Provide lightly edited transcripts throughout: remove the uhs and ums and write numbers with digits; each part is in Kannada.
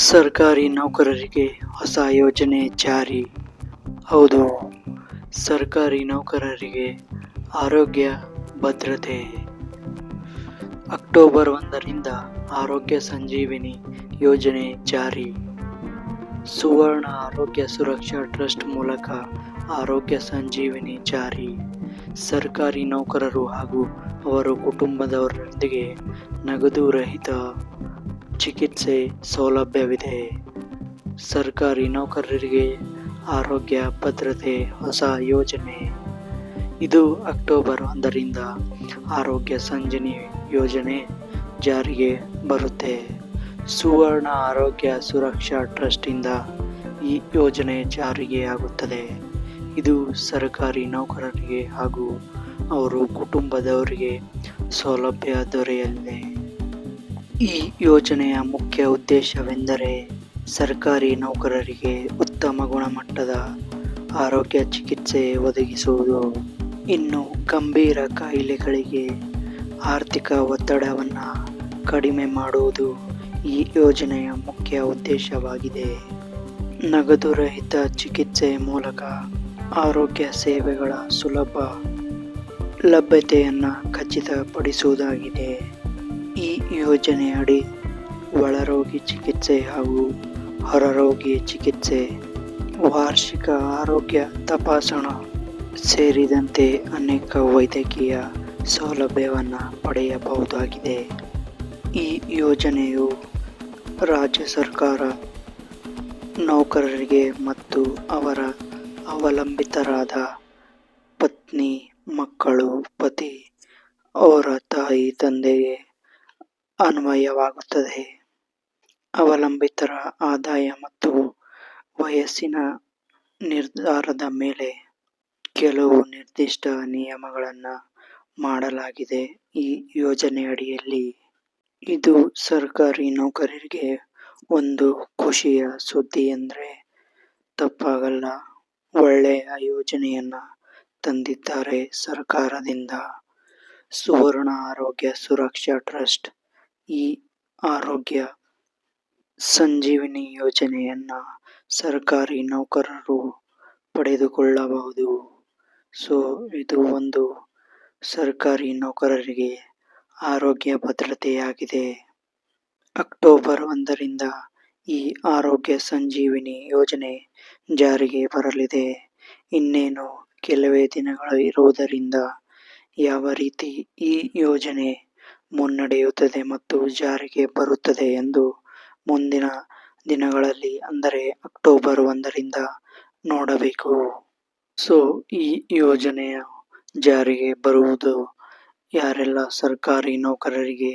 ಸರ್ಕಾರಿ ನೌಕರರಿಗೆ ಹೊಸ ಯೋಜನೆ ಜಾರಿ. ಹೌದು, ಸರ್ಕಾರಿ ನೌಕರರಿಗೆ ಆರೋಗ್ಯ ಭದ್ರತೆ. ಅಕ್ಟೋಬರ್ 1ರಿಂದ ಆರೋಗ್ಯ ಸಂಜೀವಿನಿ ಯೋಜನೆ ಜಾರಿ. ಸುವರ್ಣ ಆರೋಗ್ಯ ಸುರಕ್ಷಾ ಟ್ರಸ್ಟ್ ಮೂಲಕ ಆರೋಗ್ಯ ಸಂಜೀವಿನಿ ಜಾರಿ. ಸರ್ಕಾರಿ ನೌಕರರು ಹಾಗೂ ಅವರ ಕುಟುಂಬದವರೊಂದಿಗೆ ನಗದು ರಹಿತ ಚಿಕಿತ್ಸೆ ಸೌಲಭ್ಯವಿದೆ. ಸರ್ಕಾರಿ ನೌಕರರಿಗೆ ಆರೋಗ್ಯ ಭದ್ರತೆ ಹೊಸ ಯೋಜನೆ. ಇದು ಅಕ್ಟೋಬರ್ 1ರಿಂದ ಆರೋಗ್ಯ ಸಂಜೀವಿನಿ ಯೋಜನೆ ಜಾರಿಗೆ ಬರುತ್ತೆ. ಸುವರ್ಣ ಆರೋಗ್ಯ ಸುರಕ್ಷಾ ಟ್ರಸ್ಟ್ ಇಂದ ಈ ಯೋಜನೆ ಜಾರಿಗೆ ಆಗುತ್ತದೆ. ಇದು ಸರ್ಕಾರಿ ನೌಕರರಿಗೆ ಹಾಗೂ ಅವರ ಕುಟುಂಬದವರಿಗೆ ಸೌಲಭ್ಯ ದೊರೆಯಲಿದೆ. ಈ ಯೋಜನೆಯ ಮುಖ್ಯ ಉದ್ದೇಶವೆಂದರೆ ಸರ್ಕಾರಿ ನೌಕರರಿಗೆ ಉತ್ತಮ ಗುಣಮಟ್ಟದ ಆರೋಗ್ಯ ಚಿಕಿತ್ಸೆ ಒದಗಿಸುವುದು. ಇನ್ನು ಗಂಭೀರ ಕಾಯಿಲೆಗಳಿಗೆ ಆರ್ಥಿಕ ಒತ್ತಡವನ್ನು ಕಡಿಮೆ ಮಾಡುವುದು ಈ ಯೋಜನೆಯ ಮುಖ್ಯ ಉದ್ದೇಶವಾಗಿದೆ. ನಗದು ರಹಿತ ಚಿಕಿತ್ಸೆ ಮೂಲಕ ಆರೋಗ್ಯ ಸೇವೆಗಳ ಸುಲಭ ಲಭ್ಯತೆಯನ್ನು ಖಚಿತಪಡಿಸುವುದಾಗಿದೆ. ಈ ಯೋಜನೆಯಡಿ ಒಳರೋಗಿ ಚಿಕಿತ್ಸೆ ಹಾಗೂ ಹೊರರೋಗಿ ಚಿಕಿತ್ಸೆ, ವಾರ್ಷಿಕ ಆರೋಗ್ಯ ತಪಾಸಣೆ ಸೇರಿದಂತೆ ಅನೇಕ ವೈದ್ಯಕೀಯ ಸೌಲಭ್ಯವನ್ನು ಪಡೆಯಬಹುದಾಗಿದೆ. ಈ ಯೋಜನೆಯು ರಾಜ್ಯ ಸರ್ಕಾರ ನೌಕರರಿಗೆ ಮತ್ತು ಅವರ ಅವಲಂಬಿತರಾದ ಪತ್ನಿ, ಮಕ್ಕಳು, ಪತಿ, ಅವರ ತಾಯಿ, ತಂದೆಗೆ ಅನ್ವಯವಾಗುತ್ತದೆ. ಅವಲಂಬಿತರ ಆದಾಯ ಮತ್ತು ವಯಸ್ಸಿನ ನಿರ್ಧಾರದ ಮೇಲೆ ಕೆಲವು ನಿರ್ದಿಷ್ಟ ನಿಯಮಗಳನ್ನು ಮಾಡಲಾಗಿದೆ. ಈ ಯೋಜನೆಯಡಿಯಲ್ಲಿ ಇದು ಸರ್ಕಾರಿ ನೌಕರರಿಗೆ ಒಂದು ಖುಷಿಯ ಸುದ್ದಿ ಎಂದರೆ ತಪ್ಪಾಗಲ್ಲ. ಒಳ್ಳೆಯ ಯೋಜನೆಯನ್ನು ತಂದಿದ್ದಾರೆ ಸರ್ಕಾರದಿಂದ. ಸುವರ್ಣ ಆರೋಗ್ಯ ಸುರಕ್ಷಾ ಟ್ರಸ್ಟ್ ಈ ಆರೋಗ್ಯ ಸಂಜೀವಿನಿ ಯೋಜನೆಯನ್ನು ಸರ್ಕಾರಿ ನೌಕರರು ಪಡೆದುಕೊಳ್ಳಬಹುದು. ಇದು ಒಂದು ಸರ್ಕಾರಿ ನೌಕರರಿಗೆ ಆರೋಗ್ಯ ಭದ್ರತೆಯಾಗಿದೆ. ಅಕ್ಟೋಬರ್ 1ರಿಂದ ಈ ಆರೋಗ್ಯ ಸಂಜೀವಿನಿ ಯೋಜನೆ ಜಾರಿಗೆ ಬರಲಿದೆ. ಇನ್ನೇನು ಕೆಲವೇ ದಿನಗಳು ಇರುವುದರಿಂದ ಯಾವ ರೀತಿ ಈ ಯೋಜನೆ ಮುನ್ನಡೆಯುತ್ತದೆ ಮತ್ತು ಜಾರಿಗೆ ಬರುತ್ತದೆ ಎಂದು ಮುಂದಿನ ದಿನಗಳಲ್ಲಿ ಅಂದರೆ ಅಕ್ಟೋಬರ್ 1ರಿಂದ ನೋಡಬೇಕು. ಈ ಯೋಜನೆಯ ಜಾರಿಗೆ ಬರುವುದು ಯಾರೆಲ್ಲ ಸರ್ಕಾರಿ ನೌಕರರಿಗೆ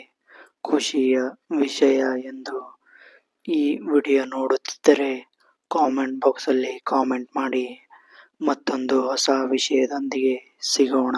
ಖುಷಿಯ ವಿಷಯ ಎಂದು ಈ ವಿಡಿಯೋ ನೋಡುತ್ತಿದ್ದರೆ ಕಾಮೆಂಟ್ ಬಾಕ್ಸಲ್ಲಿ ಕಾಮೆಂಟ್ ಮಾಡಿ. ಮತ್ತೊಂದು ಹೊಸ ವಿಷಯದೊಂದಿಗೆ ಸಿಗೋಣ.